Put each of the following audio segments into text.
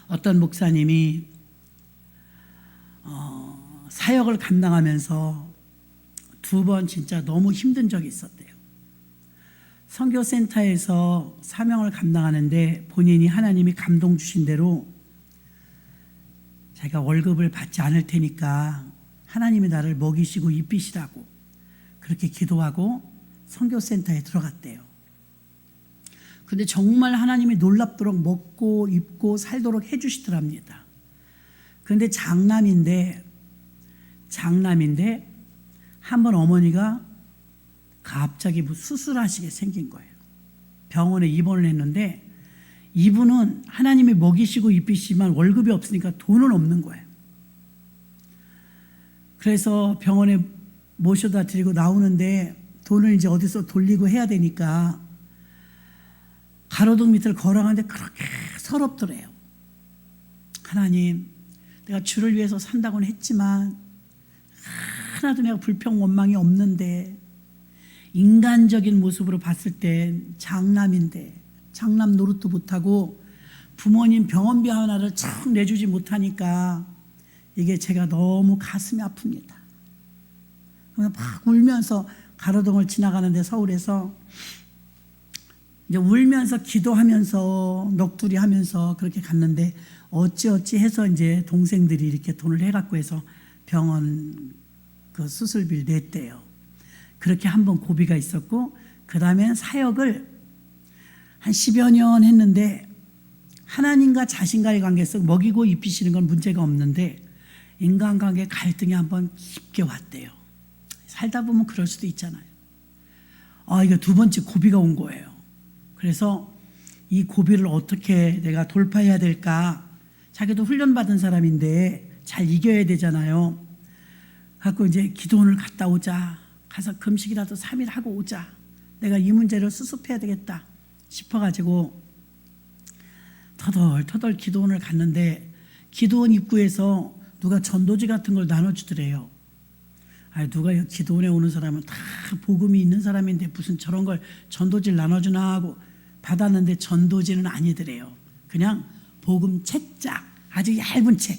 어떤 목사님이 사역을 감당하면서 2번 진짜 너무 힘든 적이 있었대요. 선교센터에서 사명을 감당하는데 본인이 하나님이 감동 주신 대로 자기가 월급을 받지 않을 테니까 하나님이 나를 먹이시고 입히시라고 그렇게 기도하고 선교센터에 들어갔대요. 근데 정말 하나님이 놀랍도록 먹고 입고 살도록 해주시더랍니다. 근데 장남인데 한번 어머니가 갑자기 수술하시게 생긴 거예요. 병원에 입원을 했는데 이분은 하나님이 먹이시고 입히시지만 월급이 없으니까 돈은 없는 거예요. 그래서 병원에 모셔다 드리고 나오는데 돈을 이제 어디서 돌리고 해야 되니까 가로등 밑을 걸어가는데 그렇게 서럽더래요. 하나님, 내가 주를 위해서 산다고는 했지만 하나도 내가 불평 원망이 없는데 인간적인 모습으로 봤을 땐 장남인데 장남 노릇도 못하고 부모님 병원비 하나를 쭉 내주지 못하니까 이게 제가 너무 가슴이 아픕니다. 그래서 막 울면서 가로등을 지나가는데 서울에서 이제 울면서 기도하면서 넋두리 하면서 그렇게 갔는데 어찌 해서 이제 동생들이 이렇게 돈을 해갖고 해서 병원 그 수술비를 냈대요. 그렇게 한번 고비가 있었고 그 다음엔 사역을 한 10여 년 했는데 하나님과 자신과의 관계 속 먹이고 입히시는 건 문제가 없는데 인간관계 갈등이 한번 깊게 왔대요. 살다 보면 그럴 수도 있잖아요. 이거 2번째 고비가 온 거예요. 그래서 이 고비를 어떻게 내가 돌파해야 될까? 자기도 훈련받은 사람인데 잘 이겨야 되잖아요. 갖고 이제 기도원을 갔다 오자. 가서 금식이라도 3일 하고 오자. 내가 이 문제를 수습해야 되겠다 싶어가지고 터덜 기도원을 갔는데 기도원 입구에서 누가 전도지 같은 걸 나눠주더래요. 누가 기도원에 오는 사람은 다 복음이 있는 사람인데 무슨 저런 걸 전도지를 나눠주나 하고 받았는데 전도지는 아니더래요. 그냥 복음 책자, 아주 얇은 책.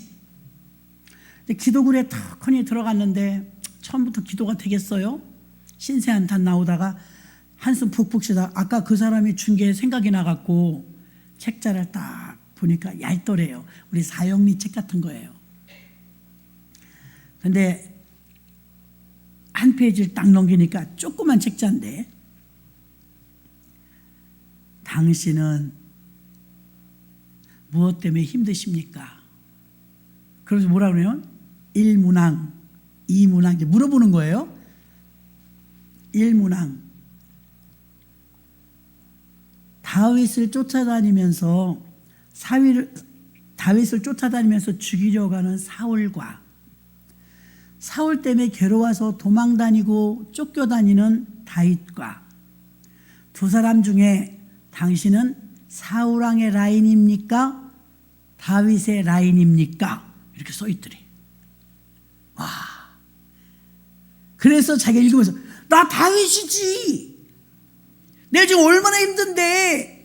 기도굴에 턱하니 들어갔는데 처음부터 기도가 되겠어요? 신세 한탄 나오다가 한숨 푹푹 쉬다 아까 그 사람이 준 게 생각이 나갖고 책자를 딱 보니까 얇더래요. 우리 사형리 책 같은 거예요. 근데 한 페이지를 딱 넘기니까 조그만 책자인데 당신은 무엇 때문에 힘드십니까? 그래서 뭐라 그래요? 1문항, 2문항 이제 물어보는 거예요. 1문항 다윗을 쫓아다니면서 죽이려고 하는 사울 때문에 괴로워서 도망다니고 쫓겨다니는 다윗과 두 사람 중에 당신은 사울 왕의 라인입니까? 다윗의 라인입니까? 이렇게 써있더래. 와. 그래서 자기가 읽으면서 나 다윗이지. 내가 지금 얼마나 힘든데.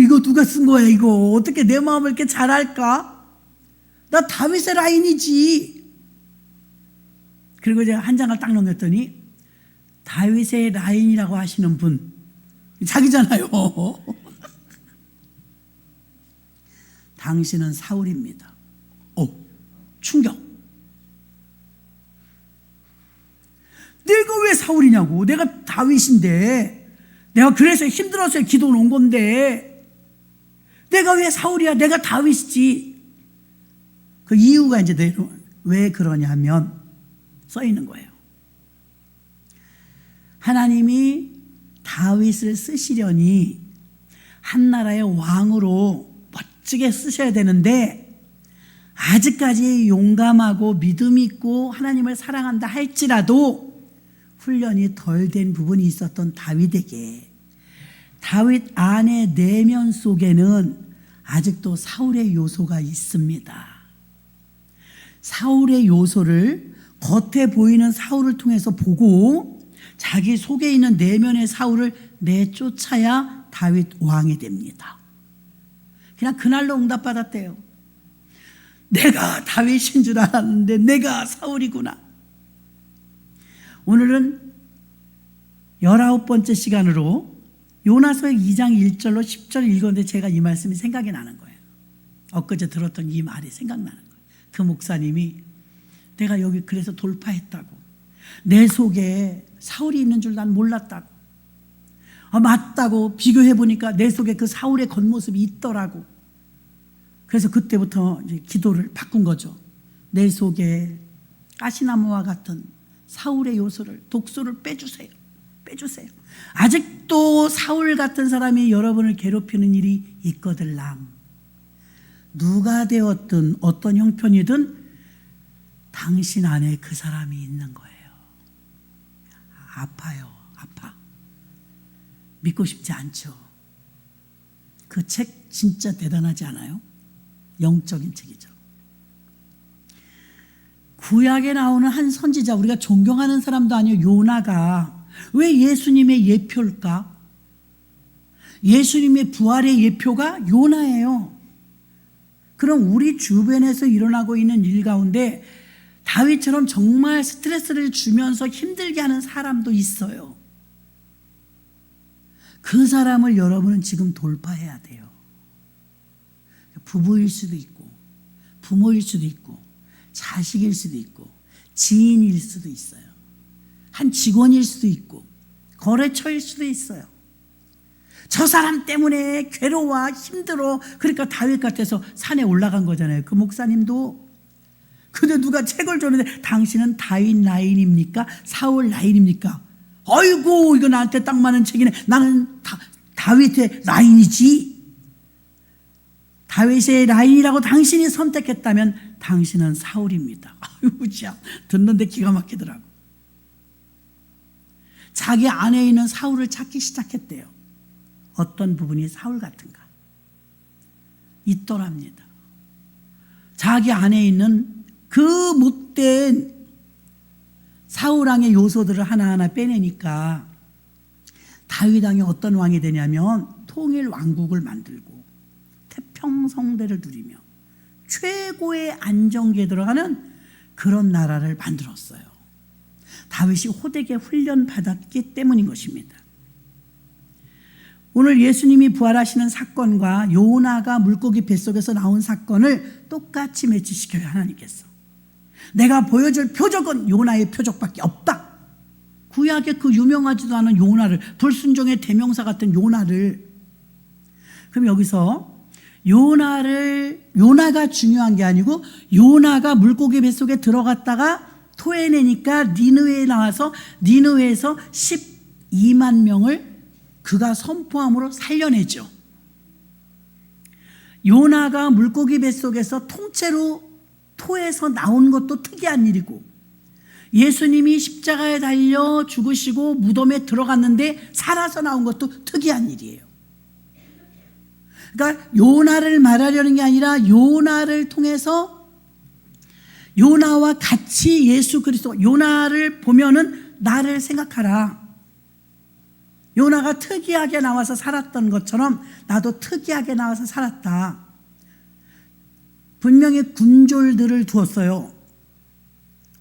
이거 누가 쓴 거야 이거. 어떻게 내 마음을 이렇게 잘 알까? 나 다윗의 라인이지. 그리고 제가 한 장을 딱 넘겼더니 다윗의 라인이라고 하시는 분 자기잖아요. 당신은 사울입니다. 충격. 내가 왜 사울이냐고. 내가 다윗인데 내가 그래서 힘들어서 기도를 온 건데 내가 왜 사울이야. 내가 다윗이지. 그 이유가 이제 왜 그러냐면 써 있는 거예요. 하나님이 다윗을 쓰시려니 한 나라의 왕으로 멋지게 쓰셔야 되는데 아직까지 용감하고 믿음 있고 하나님을 사랑한다 할지라도 훈련이 덜 된 부분이 있었던 다윗에게 다윗 안의 내면 속에는 아직도 사울의 요소가 있습니다. 사울의 요소를 겉에 보이는 사울을 통해서 보고 자기 속에 있는 내면의 사울을 내쫓아야 다윗 왕이 됩니다. 그냥 그날로 응답받았대요. 내가 다윗인 줄 알았는데 내가 사울이구나. 오늘은 19번째 시간으로 요나서 2장 1절로 10절 읽었는데 제가 이 말씀이 생각이 나는 거예요. 엊그제 들었던 이 말이 생각나는 거예요. 그 목사님이 내가 여기 그래서 돌파했다고, 내 속에 사울이 있는 줄 난 몰랐다고, 맞다고, 비교해보니까 내 속에 그 사울의 겉모습이 있더라고. 그래서 그때부터 이제 기도를 바꾼 거죠. 내 속에 가시나무와 같은 사울의 요소를, 독소를 빼주세요. 빼주세요. 아직도 사울 같은 사람이 여러분을 괴롭히는 일이 있거들랑, 누가 되었든 어떤 형편이든 당신 안에 그 사람이 있는 거예요. 아파요. 아파. 믿고 싶지 않죠. 그 책 진짜 대단하지 않아요? 영적인 책이죠. 구약에 나오는 한 선지자, 우리가 존경하는 사람도 아니에요. 요나가 왜 예수님의 예표일까? 예수님의 부활의 예표가 요나예요. 그럼 우리 주변에서 일어나고 있는 일 가운데 다윗처럼 정말 스트레스를 주면서 힘들게 하는 사람도 있어요. 그 사람을 여러분은 지금 돌파해야 돼요. 부부일 수도 있고, 부모일 수도 있고, 자식일 수도 있고, 지인일 수도 있어요. 한 직원일 수도 있고, 거래처일 수도 있어요. 저 사람 때문에 괴로워, 힘들어. 그러니까 다윗 같아서 산에 올라간 거잖아요. 그 목사님도. 근데 누가 책을 줬는데 당신은 다윗 라인입니까? 사울 라인입니까? 아이고, 이거 나한테 딱 맞는 책이네. 나는 다윗의 라인이지. 다윗의 라인이라고 당신이 선택했다면 당신은 사울입니다. 아이고, 참 듣는데 기가 막히더라고. 자기 안에 있는 사울을 찾기 시작했대요. 어떤 부분이 사울 같은가? 있더랍니다. 자기 안에 있는 그 못된 사울왕의 요소들을 하나하나 빼내니까 다윗왕이 어떤 왕이 되냐면 통일 왕국을 만들고 태평성대를 누리며 최고의 안정기에 들어가는 그런 나라를 만들었어요. 다윗이 호되게 훈련받았기 때문인 것입니다. 오늘 예수님이 부활하시는 사건과 요나가 물고기 뱃속에서 나온 사건을 똑같이 매치시켜요. 하나님께서. 내가 보여줄 표적은 요나의 표적밖에 없다. 구약의 그 유명하지도 않은 요나를, 불순종의 대명사 같은 요나를. 그럼 여기서 요나가 중요한 게 아니고 요나가 물고기 뱃속에 들어갔다가 토해내니까 니느웨에 나와서 니느웨에서 12만 명을 그가 선포함으로 살려내죠. 요나가 물고기 뱃속에서 통째로 토해서 나온 것도 특이한 일이고, 예수님이 십자가에 달려 죽으시고 무덤에 들어갔는데 살아서 나온 것도 특이한 일이에요. 그러니까 요나를 말하려는 게 아니라 요나를 통해서 요나와 같이 예수 그리스도, 요나를 보면은 나를 생각하라. 요나가 특이하게 나와서 살았던 것처럼 나도 특이하게 나와서 살았다. 분명히 군졸들을 두었어요.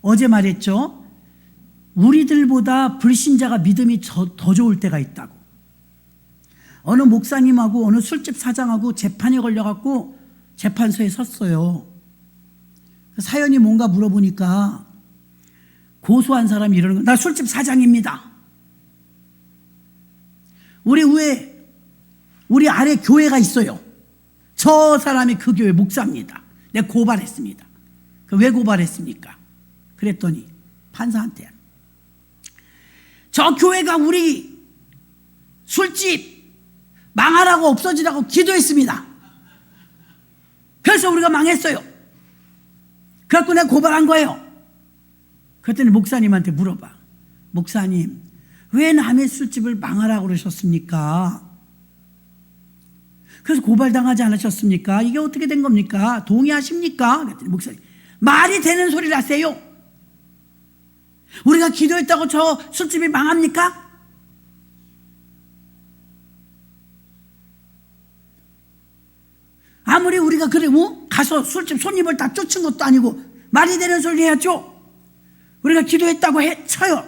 어제 말했죠. 우리들보다 불신자가 믿음이 더 좋을 때가 있다고. 어느 목사님하고 어느 술집 사장하고 재판에 걸려갖고 재판소에 섰어요. 사연이 뭔가 물어보니까 고소한 사람이 이러는 거야. 나 술집 사장입니다. 우리 아래 교회가 있어요. 저 사람이 그 교회 목사입니다. 내가 고발했습니다. 왜 고발했습니까? 그랬더니 판사한테 저 교회가 우리 술집 망하라고 없어지라고 기도했습니다. 그래서 우리가 망했어요. 그래서 내가 고발한 거예요. 그랬더니 목사님한테 물어봐. 목사님, 왜 남의 술집을 망하라고 그러셨습니까? 그래서 고발당하지 않으셨습니까? 이게 어떻게 된 겁니까? 동의하십니까? 그랬더니 목사님, 말이 되는 소리를 하세요. 우리가 기도했다고 저 술집이 망합니까? 아무리 우리가 그래 가서 술집 손님을 다 쫓은 것도 아니고 말이 되는 소리 해야죠. 우리가 기도했다고 쳐요.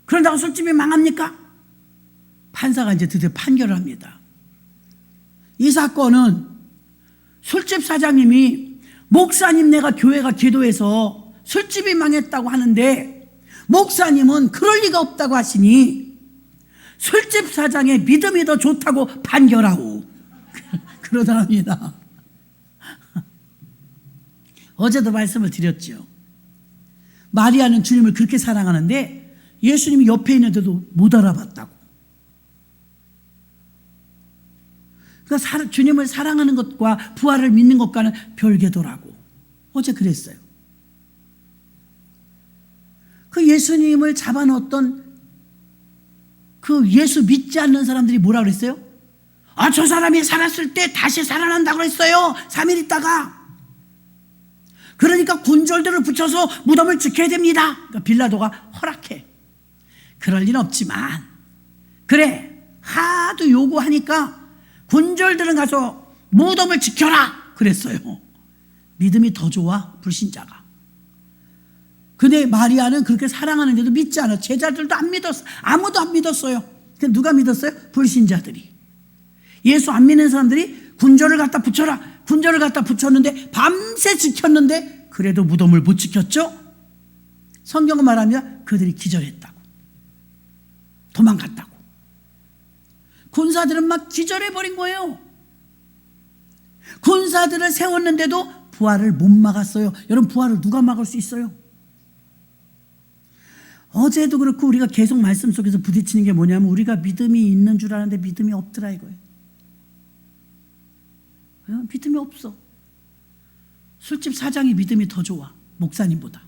그런다고 술집이 망합니까? 판사가 이제 드디어 판결을 합니다. 이 사건은 술집 사장님이 목사님 내가 교회가 기도해서 술집이 망했다고 하는데 목사님은 그럴 리가 없다고 하시니 술집 사장의 믿음이 더 좋다고 판결하고 그러더랍니다. 어제도 말씀을 드렸죠. 마리아는 주님을 그렇게 사랑하는데 예수님이 옆에 있는데도 못 알아봤다고. 그러니까 주님을 사랑하는 것과 부활을 믿는 것과는 별개더라고. 어제 그랬어요. 그 예수님을 잡아놓았던 그 예수 믿지 않는 사람들이 뭐라 그랬어요? 아, 저 사람이 살았을 때 다시 살아난다고 그랬어요. 3일 있다가. 그러니까 군졸들을 붙여서 무덤을 지켜야 됩니다. 그러니까 빌라도가 허락해. 그럴 리는 없지만 그래 하도 요구하니까 군졸들은 가서 무덤을 지켜라 그랬어요. 믿음이 더 좋아 불신자가. 근데 마리아는 그렇게 사랑하는데도 믿지 않아. 제자들도 안 믿었어. 아무도 안 믿었어요. 근데 누가 믿었어요? 불신자들이. 예수 안 믿는 사람들이 군졸을 갖다 붙여라. 군졸을 갖다 붙였는데 밤새 지켰는데 그래도 무덤을 못 지켰죠. 성경은 말합니다. 그들이 기절했다고. 도망갔다고. 군사들은 막 기절해버린 거예요. 군사들을 세웠는데도 부활을 못 막았어요. 여러분, 부활을 누가 막을 수 있어요? 어제도 그렇고 우리가 계속 말씀 속에서 부딪히는 게 뭐냐면 우리가 믿음이 있는 줄 아는데 믿음이 없더라 이거예요. 믿음이 없어. 술집 사장의 믿음이 더 좋아. 목사님보다.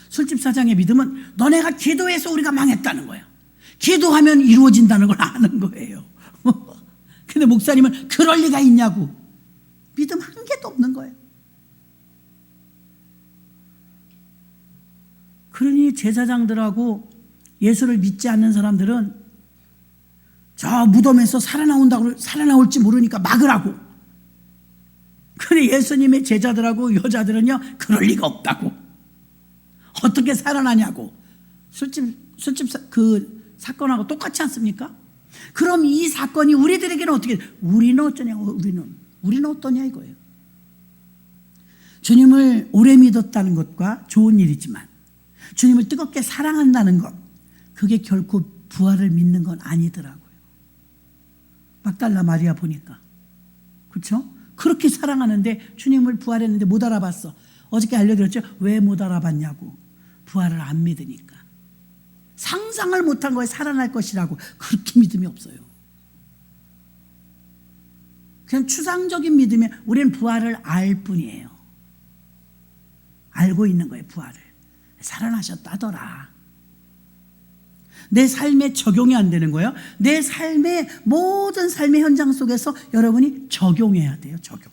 술집 사장의 믿음은 너네가 기도해서 우리가 망했다는 거야. 기도하면 이루어진다는 걸 아는 거예요. 근데 목사님은 그럴 리가 있냐고. 믿음 한 개도 없는 거예요. 그러니 제사장들하고 예수를 믿지 않는 사람들은 저 무덤에서 살아나올지 모르니까 막으라고. 근데 예수님의 제자들하고 여자들은요, 그럴 리가 없다고. 어떻게 살아나냐고. 술집 그 사건하고 똑같지 않습니까? 그럼 이 사건이 우리들에게는 어떻게, 우리는 어쩌냐고. 우리는 어떠냐 이거예요. 주님을 오래 믿었다는 것과 좋은 일이지만 주님을 뜨겁게 사랑한다는 것, 그게 결코 부활을 믿는 건 아니더라고요. 막달라 마리아 보니까. 그렇죠? 그렇게 사랑하는데 주님을 부활했는데 못 알아봤어. 어저께 알려드렸죠? 왜 못 알아봤냐고. 부활을 안 믿으니까. 상상을 못한 거에 살아날 것이라고. 그렇게 믿음이 없어요. 그냥 추상적인 믿음에 우리는 부활을 알 뿐이에요. 알고 있는 거예요, 부활을. 살아나셨다더라. 내 삶에 적용이 안 되는 거예요. 내 삶의 모든 삶의 현장 속에서 여러분이 적용해야 돼요. 적용.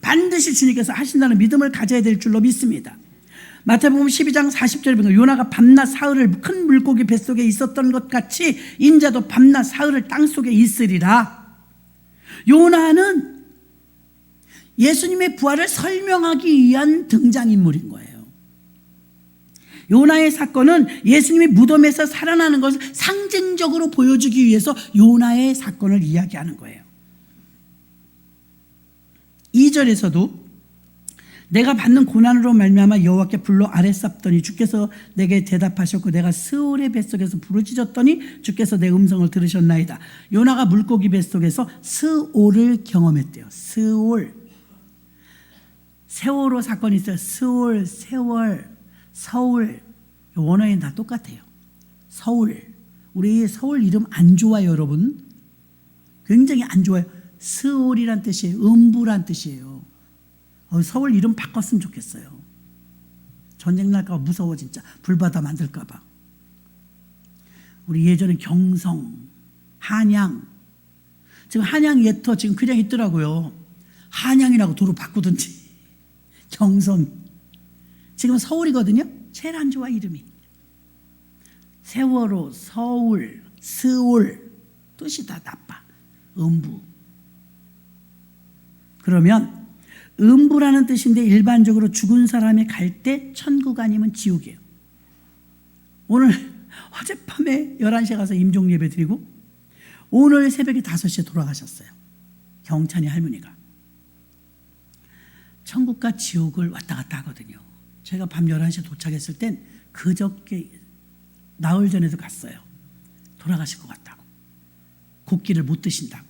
반드시 주님께서 하신다는 믿음을 가져야 될 줄로 믿습니다. 마태복음 12장 40절에 보면 요나가 밤낮 사흘을 큰 물고기 뱃속에 있었던 것 같이 인자도 밤낮 사흘을 땅속에 있으리라. 요나는 예수님의 부활을 설명하기 위한 등장인물인 거예요. 요나의 사건은 예수님이 무덤에서 살아나는 것을 상징적으로 보여주기 위해서 요나의 사건을 이야기하는 거예요. 2절에서도 내가 받는 고난으로 말미암아 여호와께 불러 아뢰쌌더니 주께서 내게 대답하셨고 내가 스올의 뱃속에서 부르짖었더니 주께서 내 음성을 들으셨나이다. 요나가 물고기 뱃속에서 스올을 경험했대요. 스올. 세월호 사건이 있어요. 스올, 세월, 서울. 원어에는 다 똑같아요. 서울. 우리 서울 이름 안 좋아요, 여러분. 굉장히 안 좋아요. 스올이란 뜻이에요. 음부란 뜻이에요. 서울 이름 바꿨으면 좋겠어요. 전쟁 날까 봐 무서워 진짜. 불바다 만들까 봐. 우리 예전에 경성, 한양. 지금 한양 예터 지금 그냥 있더라고요. 한양이라고 도로 바꾸든지. 경성. 지금 서울이거든요. 제일 안 좋아 이름이. 세월호, 서울, 스올 뜻이 다 나빠. 음부. 그러면 음부라는 뜻인데 일반적으로 죽은 사람이 갈 때 천국 아니면 지옥이에요. 오늘 어젯밤에 11시에 가서 임종 예배 드리고 오늘 새벽에 5시에 돌아가셨어요. 경찬이 할머니가. 천국과 지옥을 왔다 갔다 하거든요. 제가 밤 11시에 도착했을 땐 그저께 나흘 전에도 갔어요. 돌아가실 것 같다고. 곡기를 못 드신다고.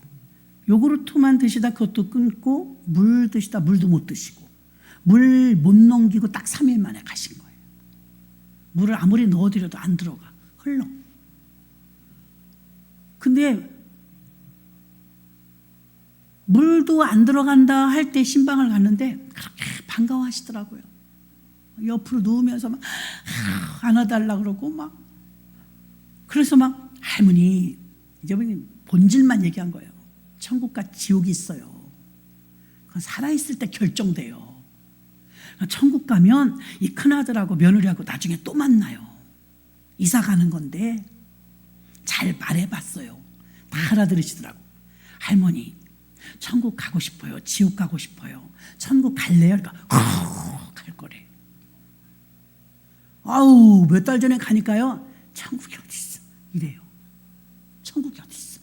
요구르트만 드시다 그것도 끊고 물 드시다 물도 못 드시고 물 못 넘기고 딱 3일 만에 가신 거예요. 물을 아무리 넣어드려도 안 들어가. 흘러. 근데 물도 안 들어간다 할 때 신방을 갔는데 그렇게 반가워하시더라고요. 옆으로 누우면서 막 안아달라 그러고 막 그래서 막 할머니 이제 본질만 얘기한 거예요. 천국과 지옥이 있어요. 그건 살아있을 때 결정돼요. 천국 가면 이 큰아들하고 며느리하고 나중에 또 만나요. 이사 가는 건데 잘 말해봤어요. 다 알아들으시더라고. 할머니 천국 가고 싶어요. 지옥 가고 싶어요. 천국 갈래요? 그러니까 갈 거래. 아우 몇 달 전에 가니까요. 천국이 어디 있어? 이래요. 천국이 어디 있어?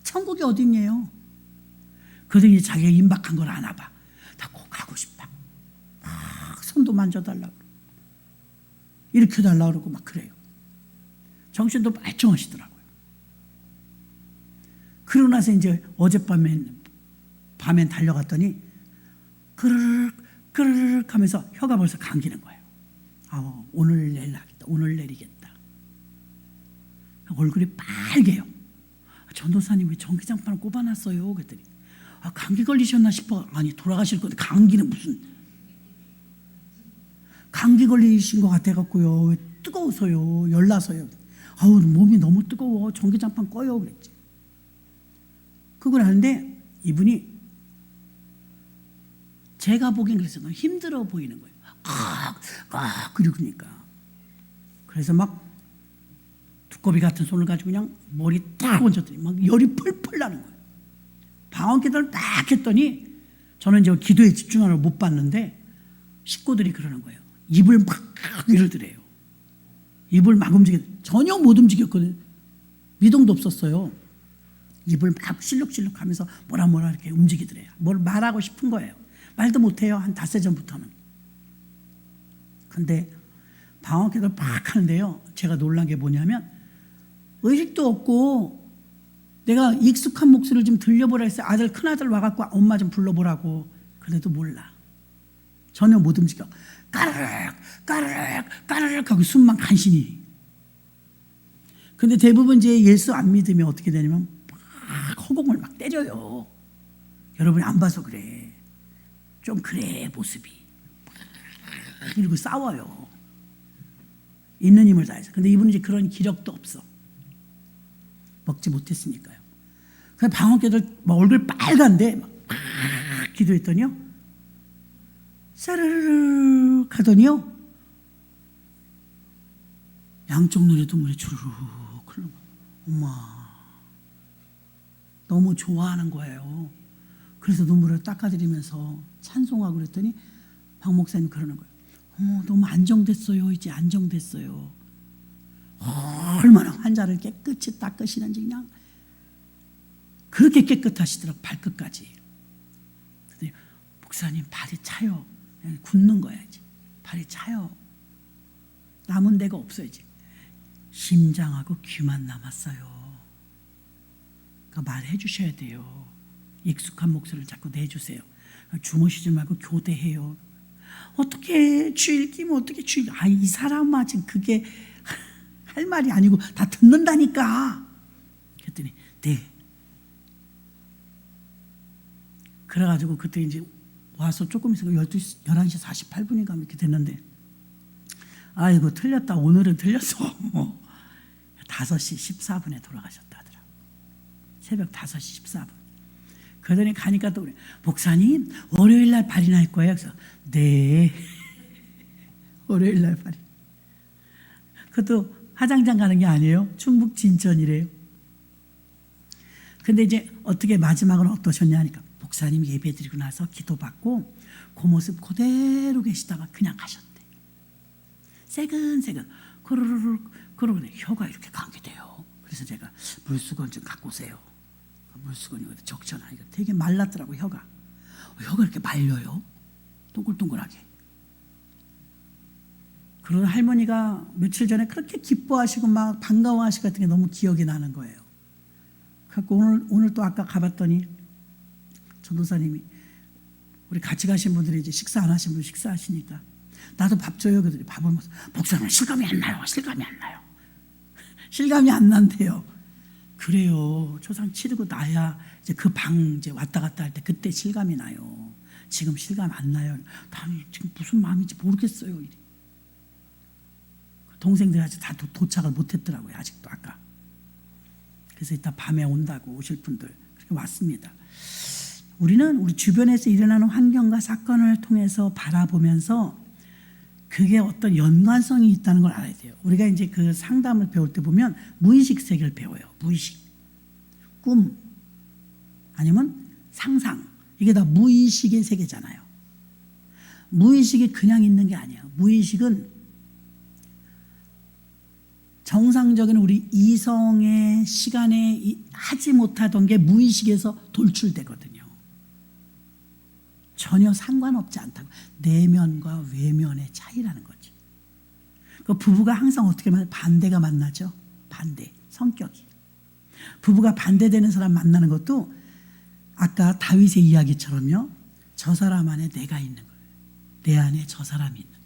천국이 어딨냐요? 그러더니 자기가 임박한 걸 아나 봐. 나 꼭 가고 싶다. 막 손도 만져달라고 일으켜달라고 그러고 막 그래요. 정신도 말쩡하시더라고요. 그러고 나서 이제 어젯밤엔 달려갔더니 그르륵 하면서 혀가 벌써 감기는 거예요. 아, 오늘 내일 하겠다. 오늘 내리겠다. 얼굴이 빨개요. 전도사님 왜 전기장판을 꼽아놨어요? 그랬더니 감기 걸리셨나 싶어. 아니 돌아가실 건데 감기는 무슨 감기 걸리신 것 같아갖고요. 뜨거워서요. 열나서요. 아우 몸이 너무 뜨거워. 전기장판 꺼요. 그랬지. 그걸 하는데 이분이 제가 보기엔 그래서 너무 힘들어 보이는 거예요. 그러니까. 그래서 막 두꺼비 같은 손을 가지고 그냥 머리 딱 얹었더니 막 열이 펄펄 나는 거예요. 방언기도를 딱 했더니 저는 이제 기도에 집중하느라 못 봤는데 식구들이 그러는 거예요. 입을 막 이러더래요. 입을 막 전혀 못 움직였거든요. 미동도 없었어요. 입을 막 실룩실룩 하면서 뭐라 이렇게 움직이더래요. 뭘 말하고 싶은 거예요. 말도 못해요. 한 닷새 전부터는. 근데 방언기도를 막 하는데요. 제가 놀란 게 뭐냐면 의식도 없고 내가 익숙한 목소리를 좀 들려보라 했어요. 큰아들 와갖고 엄마 좀 불러보라고. 그래도 몰라. 전혀 못 움직여. 까르륵 하고 숨만 간신히. 근데 대부분 이제 예수 안 믿으면 어떻게 되냐면 막 허공을 막 때려요. 여러분이 안 봐서 그래. 좀 그래 모습이. 이러고 싸워요. 있는 힘을 다해서. 근데 이분은 이제 그런 기력도 없어. 먹지 못했으니까요. 그래서 방언기도를 얼굴 빨간데 막 기도했더니요. 사르르르 하더니요. 양쪽 눈에 눈물이 주르륵 흐르는 거예요. 엄마. 너무 좋아하는 거예요. 그래서 눈물을 닦아드리면서 찬송하고 그랬더니 박 목사님 그러는 거예요. 너무 안정됐어요. 이제 안정됐어요. 얼마나 환자를 깨끗이 닦으시는지 그냥 그렇게 깨끗하시더라고. 발끝까지. 그랬더니 목사님 발이 차요. 굳는 거야 이제. 발이 차요. 남은 데가 없어요 이제. 심장하고 귀만 남았어요. 그러니까 말해 주셔야 돼요. 익숙한 목소리를 자꾸 내주세요. 주무시지 말고 교대해요. 어떻게 주일 끼면 어떻게 주일. 이 사람아 지금 그게 할 말이 아니고 다 듣는다니까. 그랬더니 네. 그래가지고 그때 이제 와서 조금 있으니까 11시 48분인가 이렇게 됐는데 아이고 틀렸다. 오늘은 틀렸어. 5시 14분에 돌아가셨다 하더라고. 새벽 5시 14분. 그러더니 가니까 또 그래. 목사님 월요일날 발인 할 거예요. 그래서 네. 월요일날 발인. 그것도 화장장 가는 게 아니에요. 충북 진천이래요. 근데 이제 어떻게 마지막은 어떠셨냐 하니까 목사님 예배 드리고 나서 기도받고 그 모습 그대로 계시다가 그냥 가셨대. 새근새근 그러르르 그러고 혀가 이렇게 감기돼요. 그래서 제가 물수건 좀 갖고 오세요. 물수건이 적잖아. 이거 되게 말랐더라고 혀가. 혀가 이렇게 말려요. 동글동글하게. 그런 할머니가 며칠 전에 그렇게 기뻐하시고 막 반가워하시고 같은 게 너무 기억이 나는 거예요. 그래서 오늘 또 아까 가봤더니 전도사님이 우리 같이 가신 분들이 이제 식사 안 하신 분 식사하시니까 나도 밥 줘요. 그들이 밥을 먹어서 목사님 실감이 안 나요. 실감이 안 나요. 실감이 안 난대요. 그래요. 초상 치르고 나야 이제 그 방 이제 왔다 갔다 할 때 그때 실감이 나요. 지금 실감 안 나요. 나는 지금 무슨 마음인지 모르겠어요. 동생들이 아직 다 도착을 못했더라고요. 아직도 아까. 그래서 이따 밤에 온다고 오실 분들 그렇게 왔습니다. 우리는 우리 주변에서 일어나는 환경과 사건을 통해서 바라보면서 그게 어떤 연관성이 있다는 걸 알아야 돼요. 우리가 이제 그 상담을 배울 때 보면 무의식 세계를 배워요. 무의식, 꿈, 아니면 상상. 이게 다 무의식의 세계잖아요. 무의식이 그냥 있는 게 아니에요. 무의식은 정상적인 우리 이성의 시간에 하지 못하던 게 무의식에서 돌출되거든요. 전혀 상관없지 않다고. 내면과 외면의 차이라는 거죠. 그 부부가 항상 어떻게 만나요? 반대가 만나죠. 반대, 성격이. 부부가 반대되는 사람 만나는 것도 아까 다윗의 이야기처럼요. 저 사람 안에 내가 있는 거예요. 내 안에 저 사람이 있는 거예요.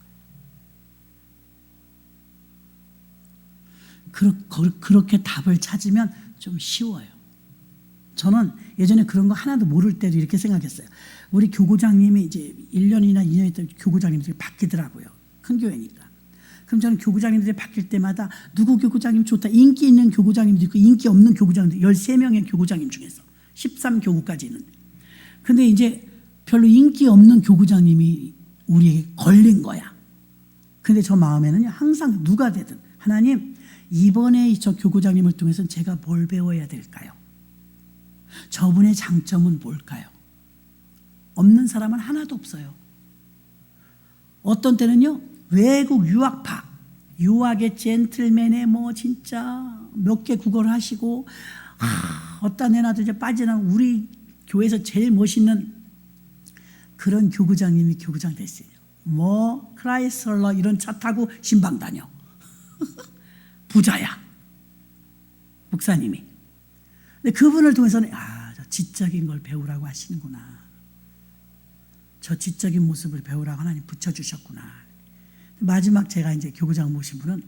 그렇게 답을 찾으면 좀 쉬워요. 저는 예전에 그런 거 하나도 모를 때도 이렇게 생각했어요. 우리 교구장님이 이제 1년이나 2년 있던 교구장님들이 바뀌더라고요. 큰 교회니까. 그럼 저는 교구장님들이 바뀔 때마다 누구 교구장님 좋다. 인기 있는 교구장님도 있고 인기 없는 교구장님도 13명의 교구장님 중에서 13교구까지 있는데. 근데 이제 별로 인기 없는 교구장님이 우리에게 걸린 거야. 근데 저 마음에는 항상 누가 되든 하나님 이번에 저 교구장님을 통해서 제가 뭘 배워야 될까요? 저분의 장점은 뭘까요? 없는 사람은 하나도 없어요. 어떤 때는요, 외국 유학파, 유학의 젠틀맨에 뭐 진짜 몇 개 국어를 하시고, 어떤 애나도 이제 빠지는 우리 교회에서 제일 멋있는 그런 교구장님이 교구장 됐어요. 뭐, 크라이슬러 이런 차 타고 신방 다녀. 부자야. 목사님이. 근데 그분을 통해서는, 저 지적인 걸 배우라고 하시는구나. 저 지적인 모습을 배우라고 하나님 붙여주셨구나. 마지막 제가 이제 교구장 모신 분은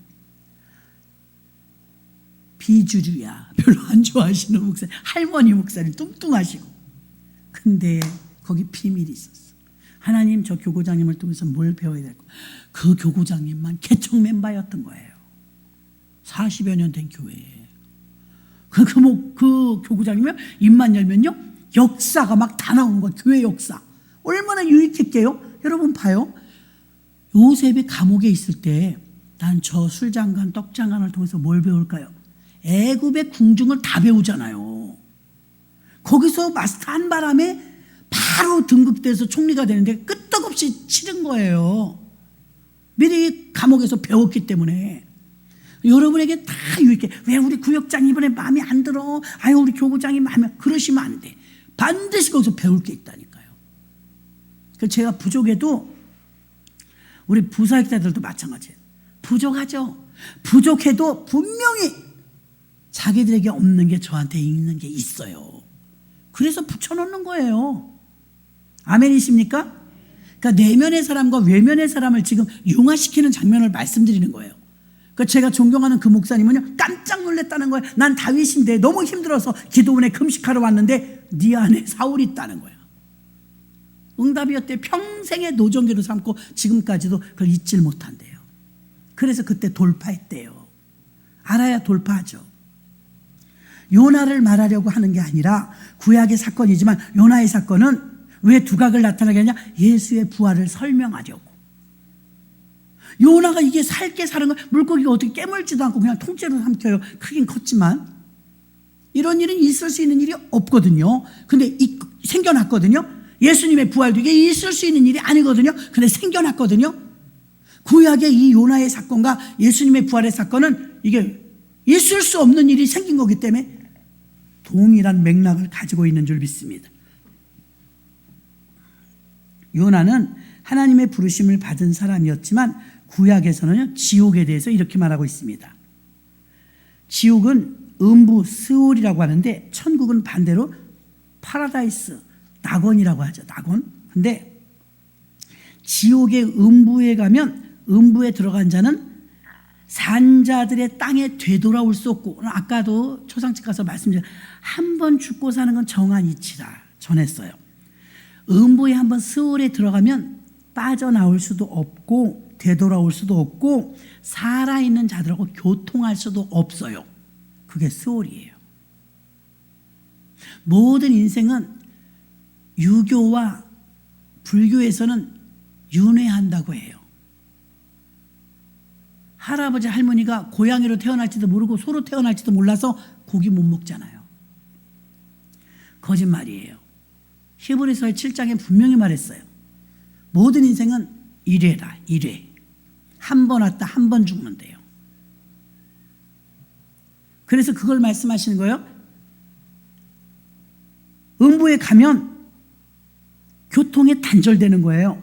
비주류야. 별로 안 좋아하시는 목사님. 할머니 목사님 뚱뚱하시고. 근데 거기 비밀이 있었어. 하나님 저 교구장님을 통해서 뭘 배워야 될까? 그 교구장님만 개척 멤버였던 거예요. 40여 년 된 교회에. 그 교구장님은 입만 열면요. 역사가 막 다 나오는 거예요. 교회 역사. 얼마나 유익했게요? 여러분 봐요. 요셉이 감옥에 있을 때 난 저 술장관, 떡장관을 통해서 뭘 배울까요? 애굽의 궁중을 다 배우잖아요. 거기서 마스터한 바람에 바로 등극돼서 총리가 되는데 끄떡없이 치른 거예요. 미리 감옥에서 배웠기 때문에. 여러분에게 다 유익해. 왜 우리 구역장 이번에 마음에 안 들어? 아유 우리 교구장이 마음에 그러시면 안 돼. 반드시 거기서 배울 게 있다니까요. 그래서 제가 부족해도 우리 부사역자들도 마찬가지예요. 부족하죠. 부족해도 분명히 자기들에게 없는 게 저한테 있는 게 있어요. 그래서 붙여놓는 거예요. 아멘이십니까? 그러니까 내면의 사람과 외면의 사람을 지금 융화시키는 장면을 말씀드리는 거예요. 그러니까 제가 존경하는 그 목사님은요 깜짝 놀랐다는 거예요. 난 다윗인데 너무 힘들어서 기도원에 금식하러 왔는데 네 안에 사울이 있다는 거예요. 응답이었대요. 평생의 노정기로 삼고 지금까지도 그걸 잊질 못한대요. 그래서 그때 돌파했대요. 알아야 돌파하죠. 요나를 말하려고 하는 게 아니라 구약의 사건이지만 요나의 사건은 왜 두각을 나타나게 하냐? 예수의 부활을 설명하려고. 요나가 이게 살게 사는 거 물고기가 어떻게 깨물지도 않고 그냥 통째로 삼켜요. 크긴 컸지만 이런 일은 있을 수 있는 일이 없거든요. 근데 생겨났거든요. 예수님의 부활도 이게 있을 수 있는 일이 아니거든요. 근데 생겨났거든요. 구약의 이 요나의 사건과 예수님의 부활의 사건은 이게 있을 수 없는 일이 생긴 거기 때문에 동일한 맥락을 가지고 있는 줄 믿습니다. 요나는 하나님의 부르심을 받은 사람이었지만 구약에서는 지옥에 대해서 이렇게 말하고 있습니다. 지옥은 음부 스올이라고 하는데 천국은 반대로 파라다이스 낙원이라고 하죠. 낙원. 근데 지옥의 음부에 가면 음부에 들어간 자는 산자들의 땅에 되돌아올 수 없고, 아까도 초상집 가서 말씀드린 한 번 죽고 사는 건 정한 이치다 전했어요. 음부에 한번 스올에 들어가면 빠져나올 수도 없고 되돌아올 수도 없고 살아있는 자들하고 교통할 수도 없어요. 그게 스올이에요. 모든 인생은 유교와 불교에서는 윤회한다고 해요. 할아버지 할머니가 고양이로 태어날지도 모르고 소로 태어날지도 몰라서 고기 못 먹잖아요. 거짓말이에요. 히브리서 7장에 분명히 말했어요. 모든 인생은 일회다. 일회. 한 번 왔다 한 번 죽는데요. 그래서 그걸 말씀하시는 거예요. 음부에 가면 교통이 단절되는 거예요.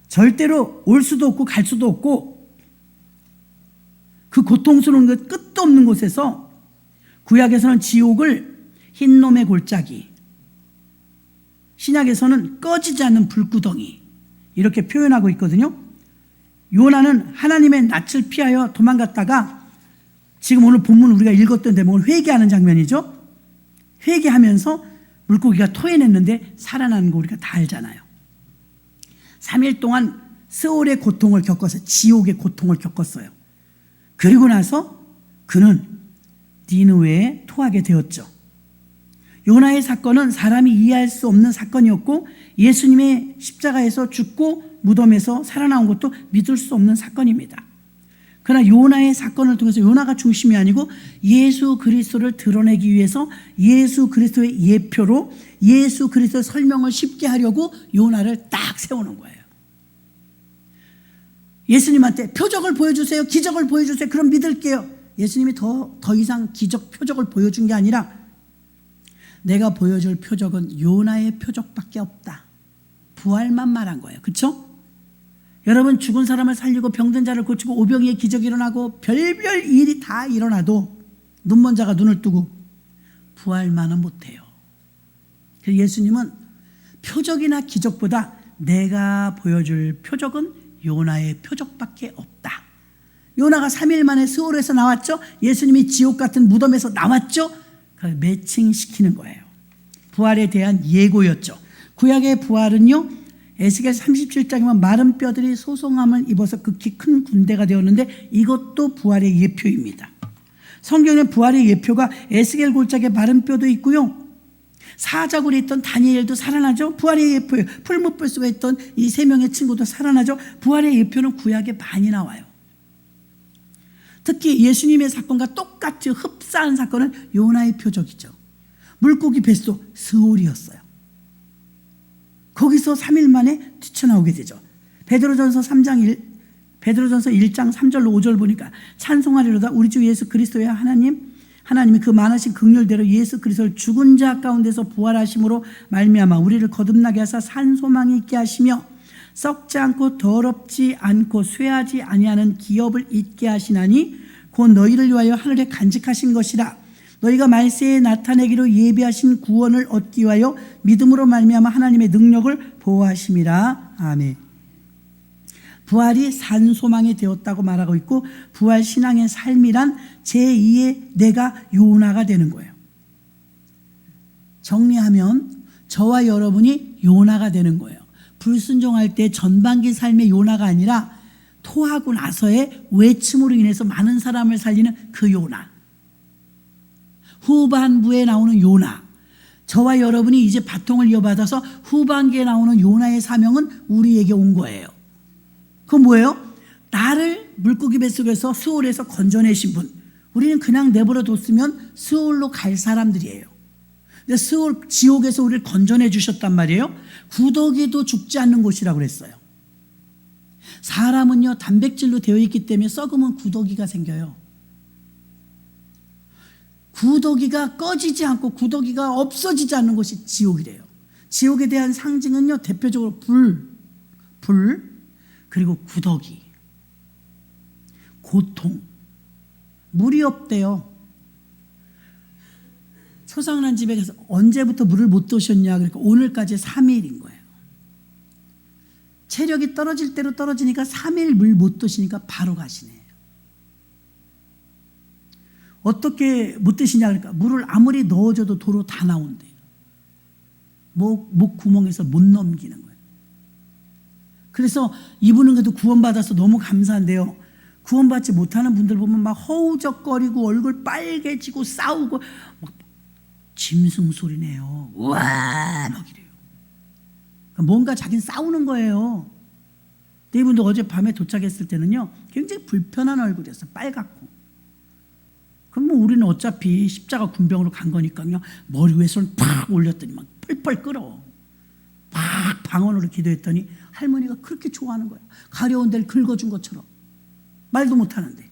절대로 올 수도 없고 갈 수도 없고 그 고통스러운 것 끝도 없는 곳에서 구약에서는 지옥을 흰놈의 골짜기, 신약에서는 꺼지지 않는 불구덩이 이렇게 표현하고 있거든요. 요나는 하나님의 낯을 피하여 도망갔다가 지금 오늘 본문 우리가 읽었던 대목을 회개하는 장면이죠. 회개하면서 물고기가 토해냈는데 살아나는 거 우리가 다 알잖아요. 3일 동안 스올의 고통을 겪어서 지옥의 고통을 겪었어요. 그리고 나서 그는 니느웨에 토하게 되었죠. 요나의 사건은 사람이 이해할 수 없는 사건이었고 예수님의 십자가에서 죽고 무덤에서 살아나온 것도 믿을 수 없는 사건입니다. 그러나 요나의 사건을 통해서 요나가 중심이 아니고 예수 그리스도를 드러내기 위해서 예수 그리스도의 예표로 예수 그리스도의 설명을 쉽게 하려고 요나를 딱 세우는 거예요. 예수님한테 표적을 보여주세요. 기적을 보여주세요. 그럼 믿을게요. 예수님이 더 이상 기적 표적을 보여준 게 아니라 내가 보여줄 표적은 요나의 표적밖에 없다. 부활만 말한 거예요. 그렇죠? 여러분 죽은 사람을 살리고 병든 자를 고치고 오병이의 기적이 일어나고 별별 일이 다 일어나도 눈먼 자가 눈을 뜨고 부활만은 못해요. 그래서 예수님은 표적이나 기적보다 내가 보여줄 표적은 요나의 표적밖에 없다. 요나가 3일 만에 스올에서 나왔죠. 예수님이 지옥 같은 무덤에서 나왔죠. 그걸 매칭시키는 거예요. 부활에 대한 예고였죠. 구약의 부활은요, 에스겔 37장이면 마른 뼈들이 소송함을 입어서 극히 큰 군대가 되었는데 이것도 부활의 예표입니다. 성경의 부활의 예표가 에스겔 골짜기에 마른 뼈도 있고요. 사자굴에 있던 다니엘도 살아나죠. 부활의 예표예요. 풀무불 속에 있던 이 3명의 친구도 살아나죠. 부활의 예표는 구약에 많이 나와요. 특히 예수님의 사건과 똑같이 흡사한 사건은 요나의 표적이죠. 물고기 뱃속 스올이었어요. 거기서 3일 만에 뛰쳐나오게 되죠. 베드로전서 1장 3절로 5절 보니까 찬송하리로다 우리 주 예수 그리스도의 하나님이 그 많으신 긍휼대로 예수 그리스도를 죽은 자 가운데서 부활하심으로 말미암아 우리를 거듭나게 하사 산 소망이 있게 하시며 썩지 않고 더럽지 않고 쇠하지 아니하는 기업을 잊게 하시나니 곧 너희를 위하여 하늘에 간직하신 것이라. 너희가 말세에 나타내기로 예비하신 구원을 얻기 위하여 믿음으로 말미암아 하나님의 능력을 보호하심이라. 아멘. 부활이 산소망이 되었다고 말하고 있고 부활 신앙의 삶이란 제2의 내가 요나가 되는 거예요. 정리하면 저와 여러분이 요나가 되는 거예요. 불순종할 때 전반기 삶의 요나가 아니라 토하고 나서의 외침으로 인해서 많은 사람을 살리는 그 요나. 후반부에 나오는 요나. 저와 여러분이 이제 바통을 이어받아서 후반기에 나오는 요나의 사명은 우리에게 온 거예요. 그건 뭐예요? 나를 물고기 뱃속에서 스올에서 건져내신 분, 우리는 그냥 내버려 뒀으면 스올로 갈 사람들이에요. 근데 스올, 지옥에서 우리를 건져내 주셨단 말이에요. 구더기도 죽지 않는 곳이라고 그랬어요. 사람은요, 단백질로 되어 있기 때문에 썩으면 구더기가 생겨요. 구더기가 꺼지지 않고 구더기가 없어지지 않는 곳이 지옥이래요. 지옥에 대한 상징은요, 대표적으로 불, 그리고 구더기, 고통, 물이 없대요. 소상한 집에 가서 언제부터 물을 못 드셨냐, 그러니까 오늘까지 3일인 거예요. 체력이 떨어질 대로 떨어지니까 3일 물 못 드시니까 바로 가시네요. 어떻게 못 드시냐, 그러니까 물을 아무리 넣어줘도 도로 다 나온대요. 목 구멍에서 못 넘기는 거예요. 그래서 이분은 그래도 구원받아서 너무 감사한데요, 구원받지 못하는 분들 보면 막 허우적거리고 얼굴 빨개지고 싸우고 막 짐승 소리네요. 우와 막 이래요. 뭔가 자기는 싸우는 거예요. 근데 이분도 어젯밤에 도착했을 때는요, 굉장히 불편한 얼굴이었어요. 빨갛고. 그럼 뭐 우리는 어차피 십자가 군병으로 간 거니까요, 머리 위에 손 팍 올렸더니 막 펄펄 끓어. 막 방언으로 기도했더니 할머니가 그렇게 좋아하는 거예요. 가려운 데를 긁어준 것처럼. 말도 못하는데.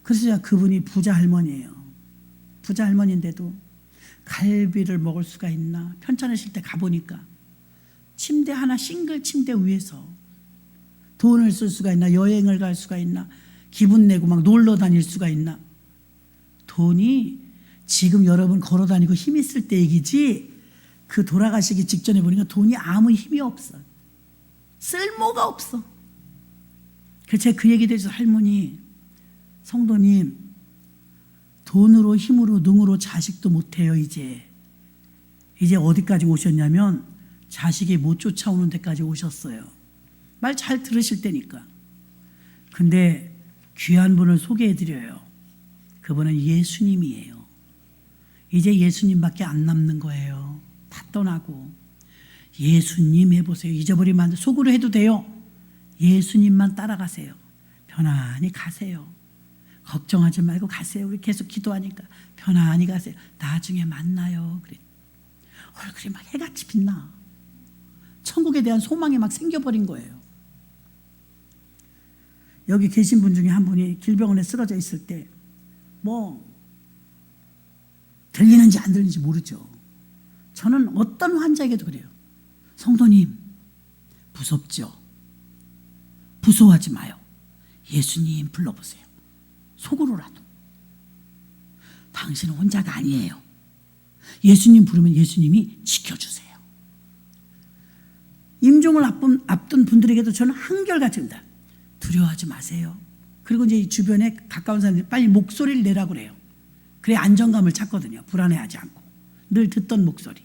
그래서 그분이 부자 할머니예요. 부자 할머니인데도 갈비를 먹을 수가 있나, 편찮으실 때 가보니까 침대 하나, 싱글 침대 위에서 돈을 쓸 수가 있나, 여행을 갈 수가 있나, 기분 내고 막 놀러 다닐 수가 있나. 돈이 지금 여러분 걸어 다니고 힘 있을 때 얘기지, 그 돌아가시기 직전에 보니까 돈이 아무 힘이 없어. 쓸모가 없어. 그래서 제가 그 얘기 드려서, 할머니, 성도님, 돈으로 힘으로 능으로 자식도 못해요. 이제 어디까지 오셨냐면 자식이 못 쫓아오는 데까지 오셨어요. 말 잘 들으실 때니까. 근데 귀한 분을 소개해드려요. 그분은 예수님이에요. 이제 예수님밖에 안 남는 거예요. 다 떠나고. 예수님 해보세요. 잊어버리면 안 돼. 속으로 해도 돼요. 예수님만 따라가세요. 편안히 가세요. 걱정하지 말고 가세요. 우리 계속 기도하니까 편안히 가세요. 나중에 만나요. 그래. 얼굴이 막 해같이 빛나. 천국에 대한 소망이 막 생겨버린 거예요. 여기 계신 분 중에 한 분이 길병원에 쓰러져 있을 때 뭐 들리는지 안 들리는지 모르죠. 저는 어떤 환자에게도 그래요. 성도님, 무섭죠? 무서워하지 마요. 예수님 불러보세요. 속으로라도. 당신은 혼자가 아니에요. 예수님 부르면 예수님이 지켜주세요. 임종을 앞둔 분들에게도 저는 한결같이 합니다. 두려워하지 마세요. 그리고 이제 주변에 가까운 사람들이 빨리 목소리를 내라고 그래요. 그래 안정감을 찾거든요. 불안해하지 않고. 늘 듣던 목소리.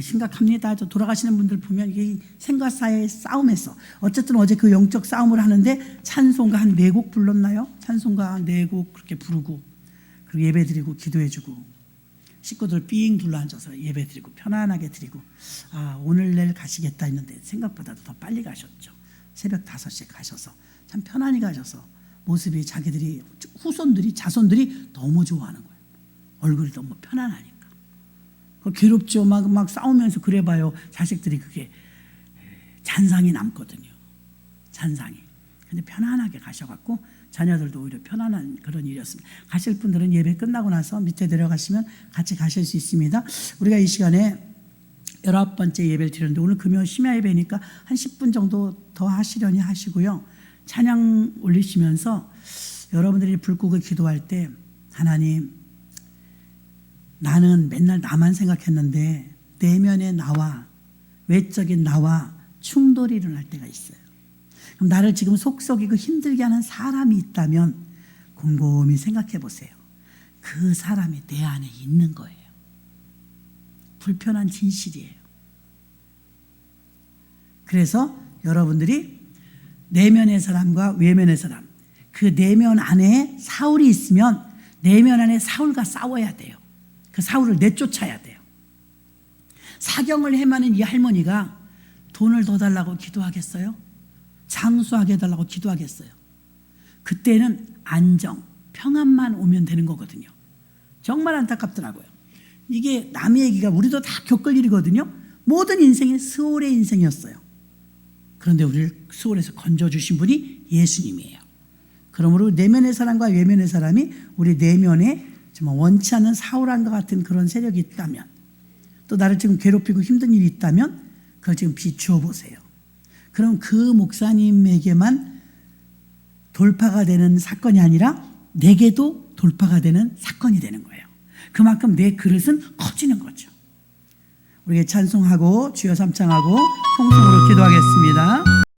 심각합니다. 저 돌아가시는 분들 보면 이게 생과사의 싸움에서, 어쨌든 어제 그 영적 싸움을 하는데 찬송가 한 4곡 불렀나요? 찬송가 4곡 그렇게 부르고, 그리고 예배 드리고 기도해 주고, 식구들 삥 둘러앉아서 예배 드리고 편안하게 드리고, 오늘 내일 가시겠다 했는데 생각보다 더 빨리 가셨죠. 새벽 5시에 가셔서 참 편안히 가셔서 모습이 자기들이, 후손들이, 자손들이 너무 좋아하는 거예요. 얼굴이 너무 편안하니까. 괴롭죠. 막 싸우면서 그래봐요. 자식들이 그게 잔상이 남거든요. 잔상이. 근데 편안하게 가셔갖고 자녀들도 오히려 편안한 그런 일이었습니다. 가실 분들은 예배 끝나고 나서 밑에 내려가시면 같이 가실 수 있습니다. 우리가 이 시간에 19번째 예배를 드렸는데, 오늘 금요 심야 예배니까 한 10분 정도 더 하시려니 하시고요. 찬양 올리시면서 여러분들이 불 끄고 기도할 때, 하나님, 나는 맨날 나만 생각했는데 내면의 나와 외적인 나와 충돌이 일어날 때가 있어요. 그럼 나를 지금 속썩이고 힘들게 하는 사람이 있다면 곰곰이 생각해 보세요. 그 사람이 내 안에 있는 거예요. 불편한 진실이에요. 그래서 여러분들이 내면의 사람과 외면의 사람, 그 내면 안에 사울이 있으면 내면 안에 사울과 싸워야 돼요. 그 사울을 내쫓아야 돼요. 사경을 헤매는 이 할머니가 돈을 더 달라고 기도하겠어요? 장수하게 해달라고 기도하겠어요? 그때는 안정, 평안만 오면 되는 거거든요. 정말 안타깝더라고요. 이게 남의 얘기가 우리도 다 겪을 일이거든요. 모든 인생이 스올의 인생이었어요. 그런데 우리를 스올에서 건져주신 분이 예수님이에요. 그러므로 내면의 사람과 외면의 사람이 우리 내면에 정말 원치 않는 사울함과 같은 그런 세력이 있다면, 또 나를 지금 괴롭히고 힘든 일이 있다면 그걸 지금 비추어 보세요. 그럼 그 목사님에게만 돌파가 되는 사건이 아니라 내게도 돌파가 되는 사건이 되는 거예요. 그만큼 내 그릇은 커지는 거죠. 우리 찬송하고 주여 삼창하고 통성으로 기도하겠습니다.